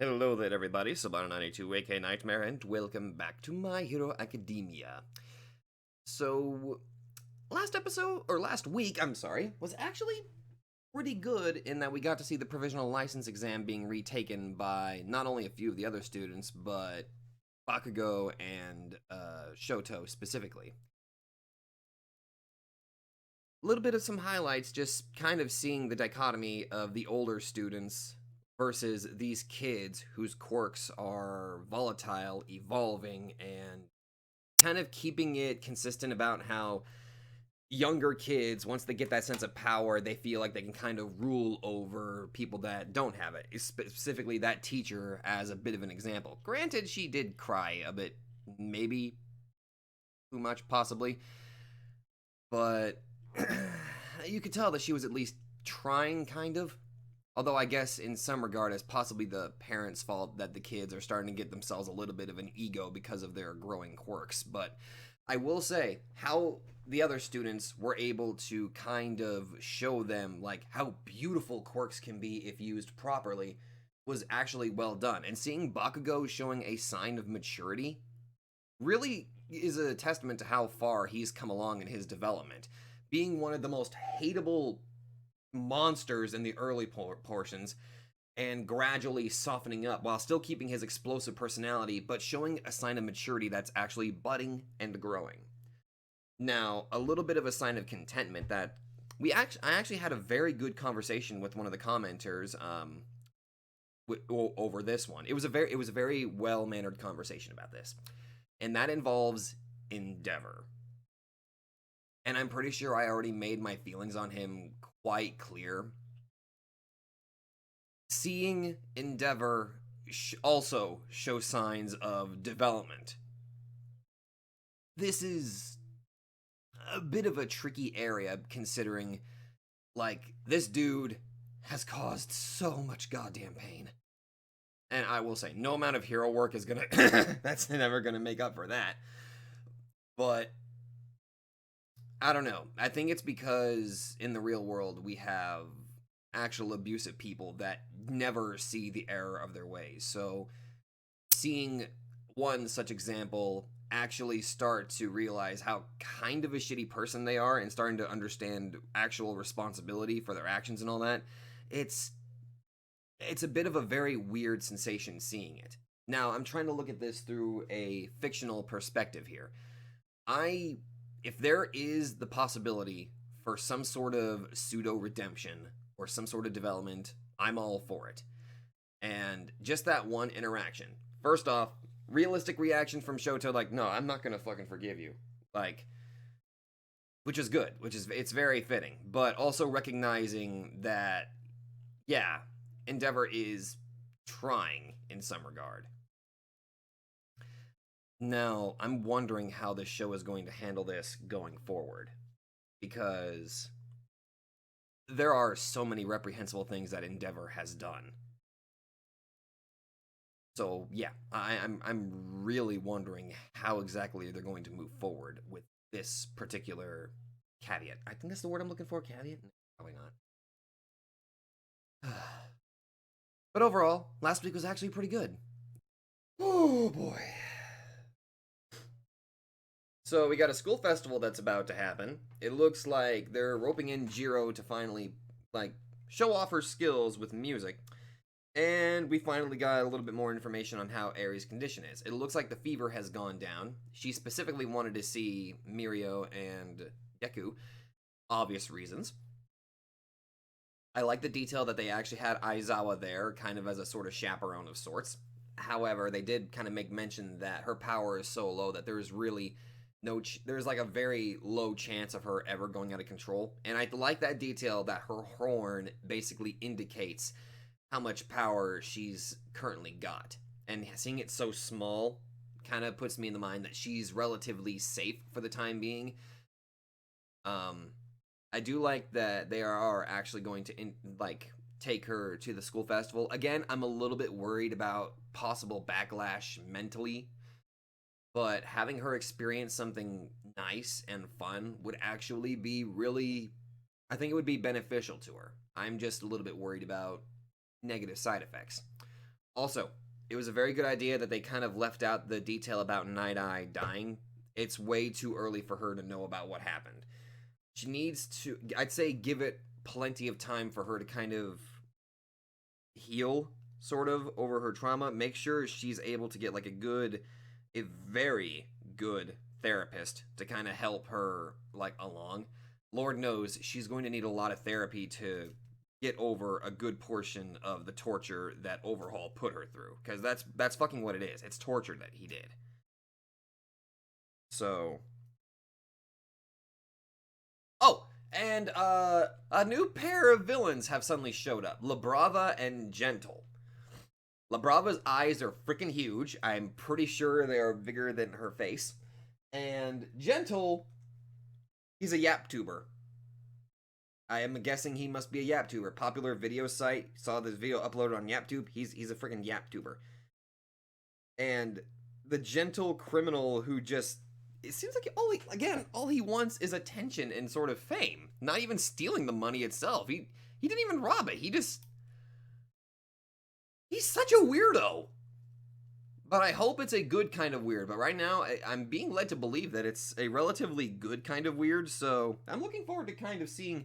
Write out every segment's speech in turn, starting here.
Hello there, everybody. Sabana92, aka Nightmare, and welcome back to My Hero Academia. So, last week, I'm sorry, was actually pretty good in that we got to see the provisional license exam being retaken by not only a few of the other students, but Bakugo and Shoto specifically. A little bit of some highlights, just kind of seeing the dichotomy of the older students versus these kids whose quirks are volatile, evolving, and kind of keeping it consistent about how younger kids, once they get that sense of power, they feel like they can kind of rule over people that don't have it. Specifically, that teacher as a bit of an example. Granted, she did cry a bit, maybe too much, possibly, but you could tell that she was at least trying, kind of. Although I guess in some regard it's possibly the parents' fault that the kids are starting to get themselves a little bit of an ego because of their growing quirks. But I will say how the other students were able to kind of show them like how beautiful quirks can be if used properly was actually well done. And seeing Bakugo showing a sign of maturity really is a testament to how far he's come along in his development. Being one of the most hateable monsters in the early portions and gradually softening up while still keeping his explosive personality, but showing a sign of maturity that's actually budding and growing. Now, a little bit of a sign of contentment that I actually had a very good conversation with one of the commenters over this one. It was a very well mannered conversation about this, and that involves Endeavor. And I'm pretty sure I already made my feelings on him quite clear. Seeing Endeavor also show signs of development. This is a bit of a tricky area considering, like, this dude has caused so much goddamn pain. And I will say, no amount of hero work is gonna, that's never gonna make up for that. But I don't know. I think it's because in the real world we have actual abusive people that never see the error of their ways. So seeing one such example actually start to realize how kind of a shitty person they are and starting to understand actual responsibility for their actions and all that, it's a bit of a very weird sensation seeing it. Now, I'm trying to look at this through a fictional perspective here. If there is the possibility for some sort of pseudo redemption or some sort of development, I'm all for it. And just that one interaction. First off, realistic reaction from Shoto, like, no, I'm not gonna fucking forgive you. Like, which is good, it's very fitting. But also recognizing that, yeah, Endeavor is trying in some regard. Now, I'm wondering how this show is going to handle this going forward, because there are so many reprehensible things that Endeavor has done. So yeah, I'm really wondering how exactly they're going to move forward with this particular caveat. I think that's the word I'm looking for. Caveat? Probably not. But overall, last week was actually pretty good. Oh boy. So we got a school festival that's about to happen. It looks like they're roping in Jiro to finally, like, show off her skills with music. And we finally got a little bit more information on how Aries' condition is. It looks like the fever has gone down. She specifically wanted to see Mirio and Deku. Obvious reasons. I like the detail that they actually had Aizawa there, kind of as a sort of chaperone of sorts. However, they did kind of make mention that her power is so low that there's really there's like a very low chance of her ever going out of control. And I like that detail that her horn basically indicates how much power she's currently got. And seeing it so small kind of puts me in the mind that she's relatively safe for the time being. I do like that they are actually going to take her to the school festival. Again, I'm a little bit worried about possible backlash mentally, but having her experience something nice and fun would actually be really, I think it would be beneficial to her. I'm just a little bit worried about negative side effects. Also, it was a very good idea that they kind of left out the detail about Night Eye dying. It's way too early for her to know about what happened. She needs to, I'd say, give it plenty of time for her to kind of heal, sort of, over her trauma. Make sure she's able to get like a very good therapist to kind of help her like along. Lord knows she's going to need a lot of therapy to get over a good portion of the torture that Overhaul put her through, because that's fucking what it is. It's torture that he did. So, oh, and a new pair of villains have suddenly showed up: La Brava and Gentle. La Brava's eyes are freaking huge. I'm pretty sure they are bigger than her face. And Gentle, he's a yap tuber. I am guessing he must be a yap tuber. Popular video site, saw this video uploaded on YapTube. He's a freaking yap tuber. And the gentle criminal who just, it seems like all he wants is attention and sort of fame. Not even stealing the money itself. He didn't even rob it. He's such a weirdo. But I hope it's a good kind of weird. But right now, I'm being led to believe that it's a relatively good kind of weird. So I'm looking forward to kind of seeing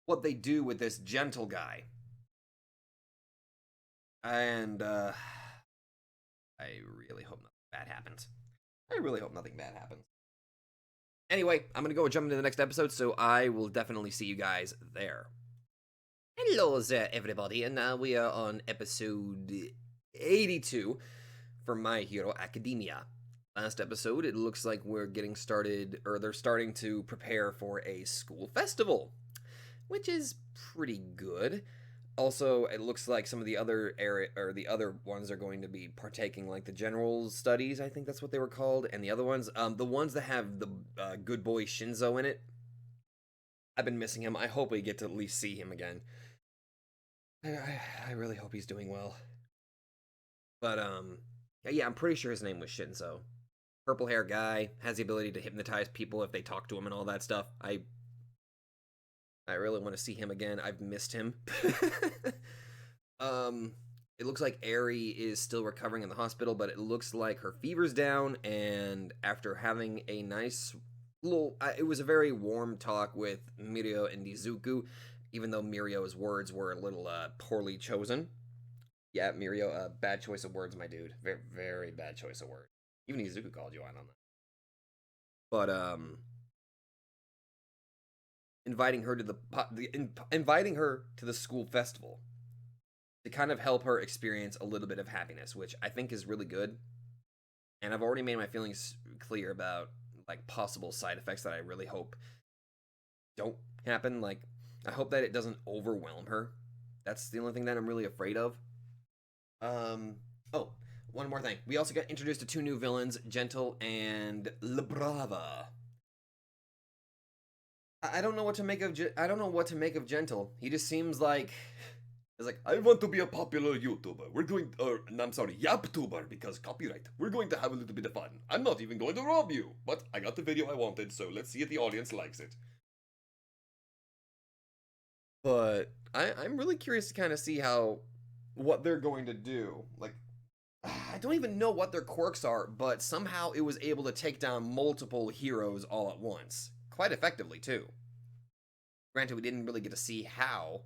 what they do with this gentle guy. And I really hope nothing bad happens. I really hope nothing bad happens. Anyway, I'm gonna go jump into the next episode, so I will definitely see you guys there. Hello there, everybody, and now we are on episode 82 for My Hero Academia. Last episode, it looks like we're getting started, or they're starting to prepare for a school festival, which is pretty good. Also, it looks like some of the other the other ones are going to be partaking, like the general studies, I think that's what they were called, and the other ones, the ones that have the good boy Shinzo in it. I've been missing him. I hope we get to at least see him again. I really hope he's doing well. But yeah, I'm pretty sure his name was Shinzo. Purple hair guy, has the ability to hypnotize people if they talk to him and all that stuff. I really want to see him again. I've missed him. It looks like Eri is still recovering in the hospital, but it looks like her fever's down, and after having a nice little, it was a very warm talk with Mirio and Izuku, even though Mirio's words were a little poorly chosen. Yeah, Mirio, bad choice of words, my dude. Very, very bad choice of words. Even Izuku called you out on that. But inviting her to the school festival to kind of help her experience a little bit of happiness, which I think is really good. And I've already made my feelings clear about like possible side effects that I really hope don't happen. Like, I hope that it doesn't overwhelm her. That's the only thing that I'm really afraid of. Oh, one more thing. We also got introduced to two new villains, Gentle and La Brava. I don't know what to make of Gentle. He just seems like it's like, I want to be a popular YouTuber. We're going, I'm sorry, YapTuber, because copyright. We're going to have a little bit of fun. I'm not even going to rob you, but I got the video I wanted, so let's see if the audience likes it. But I'm really curious to kind of see what they're going to do. Like, I don't even know what their quirks are, but somehow it was able to take down multiple heroes all at once. Quite effectively, too. Granted, we didn't really get to see how.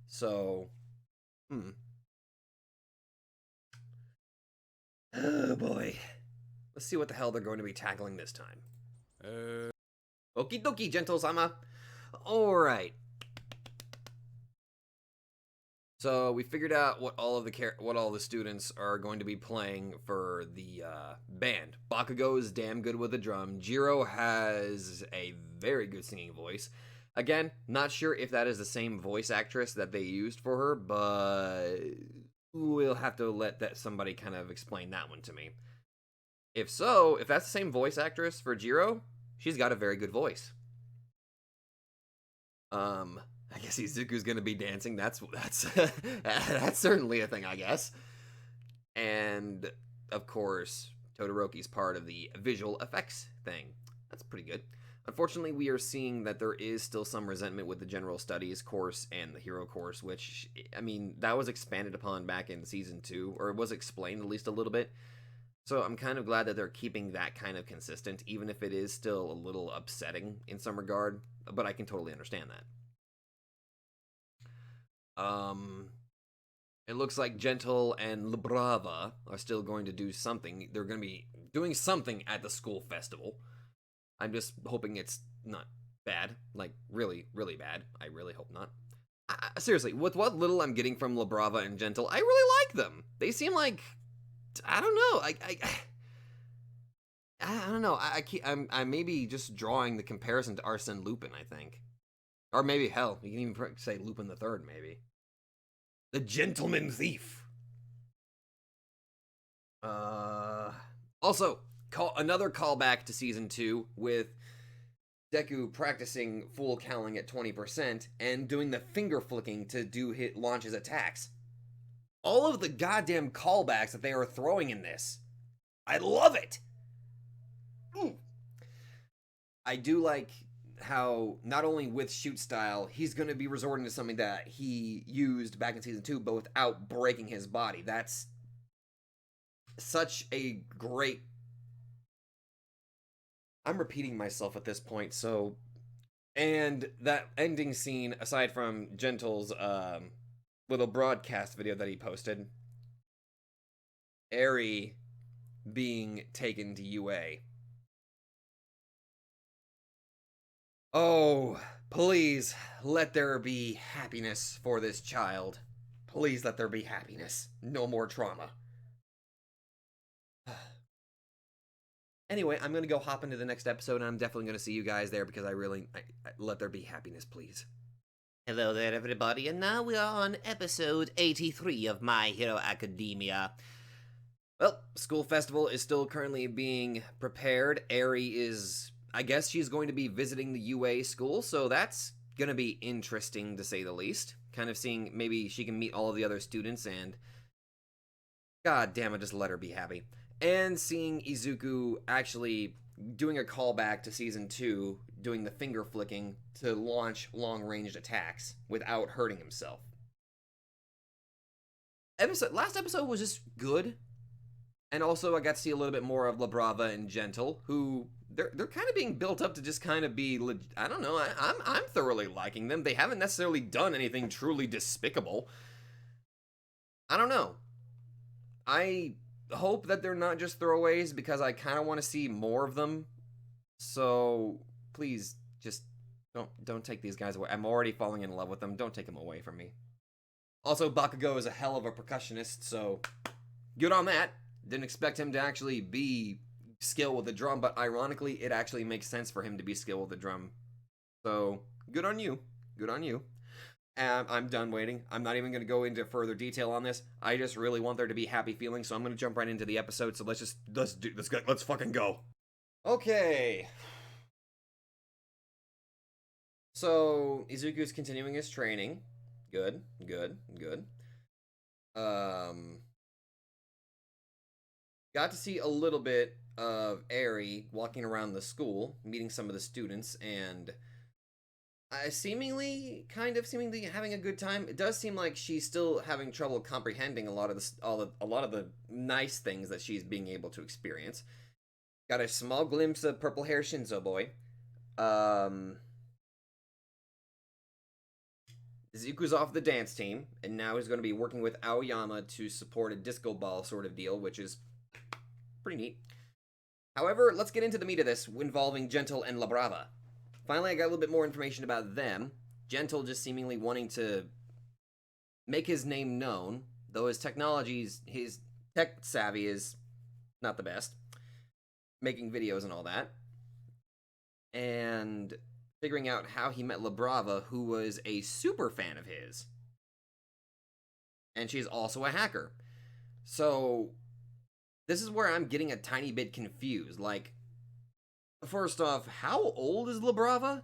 So, oh boy. Let's see what the hell they're going to be tackling this time. Okie dokie, Gentle-sama. Alright. So we figured out what all the students are going to be playing for the band. Bakugo is damn good with the drum. Jiro has a very good singing voice. Again, not sure if that is the same voice actress that they used for her, but we'll have to let somebody kind of explain that one to me. If so, if that's the same voice actress for Jiro, she's got a very good voice. I guess Izuku's gonna be dancing. That's that's certainly a thing, I guess. And of course, Todoroki's part of the visual effects thing. That's pretty good. Unfortunately, we are seeing that there is still some resentment with the general studies course and the hero course, which, I mean, that was expanded upon back in season 2, or it was explained at least a little bit. So I'm kind of glad that they're keeping that kind of consistent, even if it is still a little upsetting in some regard, but I can totally understand that. It looks like Gentle and Labrava are still going to do something. They're going to be doing something at the school festival. I'm just hoping it's not bad, like really, really bad. I really hope not. Seriously, with what little I'm getting from Labrava and Gentle, I really like them. They seem like, I don't know. I don't know. I'm maybe just drawing the comparison to Arsene Lupin, I think. Or maybe, hell, you can even say Lupin the Third, maybe. The Gentleman Thief. Also, another callback to Season 2 with Deku practicing full cowling at 20% and doing the finger flicking to launch his attacks. All of the goddamn callbacks that they are throwing in this. I love it! I do like how, not only with shoot style, he's going to be resorting to something that he used back in Season 2, but without breaking his body. That's such a great... I'm repeating myself at this point, so... And that ending scene, aside from Gentle's little broadcast video that he posted, Eri being taken to UA. Oh, please let there be happiness for this child. Please let there be happiness. No more trauma. Anyway, I'm going to go hop into the next episode, and I'm definitely going to see you guys there because I let there be happiness, please. Hello there, everybody, and now we are on episode 83 of My Hero Academia. Well, school festival is still currently being prepared. Eri is... I guess she's going to be visiting the UA school, so that's going to be interesting to say the least. Kind of seeing maybe she can meet all of the other students and... God damn it, just let her be happy. And seeing Izuku actually doing a callback to Season 2, doing the finger flicking to launch long-ranged attacks without hurting himself. Last episode was just good. And also I got to see a little bit more of Labrava and Gentle, who... They're kind of being built up to just kind of be, I don't know, I'm thoroughly liking them. They haven't necessarily done anything truly despicable. I don't know. I hope that they're not just throwaways because I kind of want to see more of them. So please just don't take these guys away. I'm already falling in love with them. Don't take them away from me. Also, Bakugo is a hell of a percussionist, so good on that. Didn't expect him to actually be skilled with the drum, but ironically, it actually makes sense for him to be skilled with the drum. So, good on you. Good on you. I'm done waiting. I'm not even going to go into further detail on this. I just really want there to be happy feelings, so I'm going to jump right into the episode. So let's fucking go. Okay. So, Izuku's continuing his training. Good. Got to see a little bit of Eri walking around the school, meeting some of the students, and seemingly having a good time. It does seem like she's still having trouble comprehending a lot of the nice things that she's being able to experience. Got a small glimpse of purple hair Shinzo boy. Zuko's off the dance team, and now he's going to be working with Aoyama to support a disco ball sort of deal, which is pretty neat. However, let's get into the meat of this, involving Gentle and Labrava. Finally, I got a little bit more information about them. Gentle just seemingly wanting to make his name known, though his tech savvy is not the best. Making videos and all that. And figuring out how he met Labrava, who was a super fan of his. And she's also a hacker. So this is where I'm getting a tiny bit confused. Like, first off, how old is Labrava?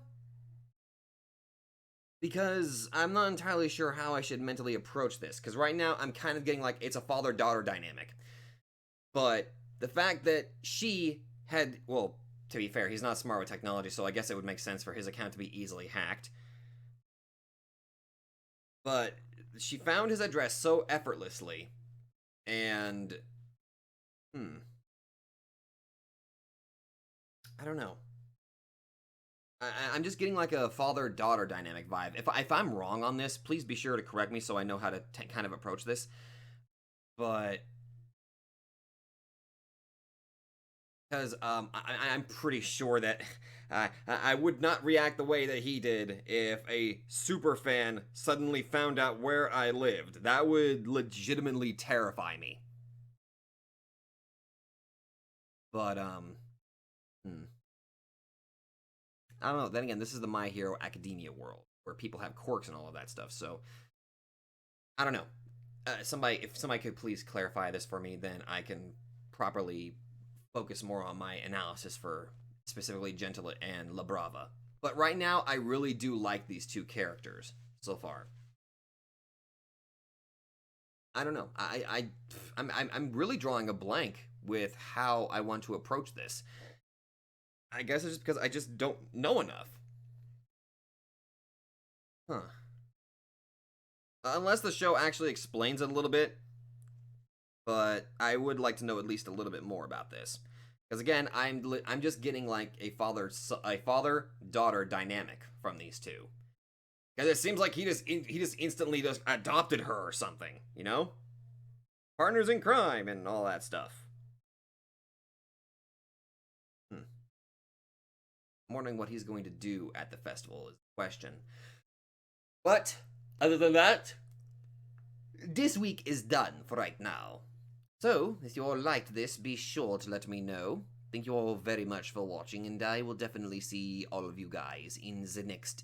Because I'm not entirely sure how I should mentally approach this. Because right now, I'm kind of getting like, it's a father-daughter dynamic. But the fact that she had, well, to be fair, he's not smart with technology, so I guess it would make sense for his account to be easily hacked. But she found his address so effortlessly, and I don't know. I'm just getting like a father-daughter dynamic vibe. If I'm wrong on this, please be sure to correct me so I know how to kind of approach this. But because I'm pretty sure that I would not react the way that he did if a super fan suddenly found out where I lived. That would legitimately terrify me. But I don't know. Then again, this is the My Hero Academia world where people have quirks and all of that stuff. So I don't know. If somebody could please clarify this for me, then I can properly focus more on my analysis for specifically Gentile and La Brava. But right now, I really do like these two characters so far. I don't know. I'm really drawing a blank with how I want to approach this. I guess it's just because I just don't know enough. Huh. Unless the show actually explains it a little bit, but I would like to know at least a little bit more about this. Because again, I'm just getting like a father daughter dynamic from these two. Because it seems like he just instantly just adopted her or something, you know? Partners in crime and all that stuff. I'm wondering what he's going to do at the festival is the question. But other than that, this week is done for right now. So, if you all liked this, be sure to let me know. Thank you all very much for watching, and I will definitely see all of you guys in the next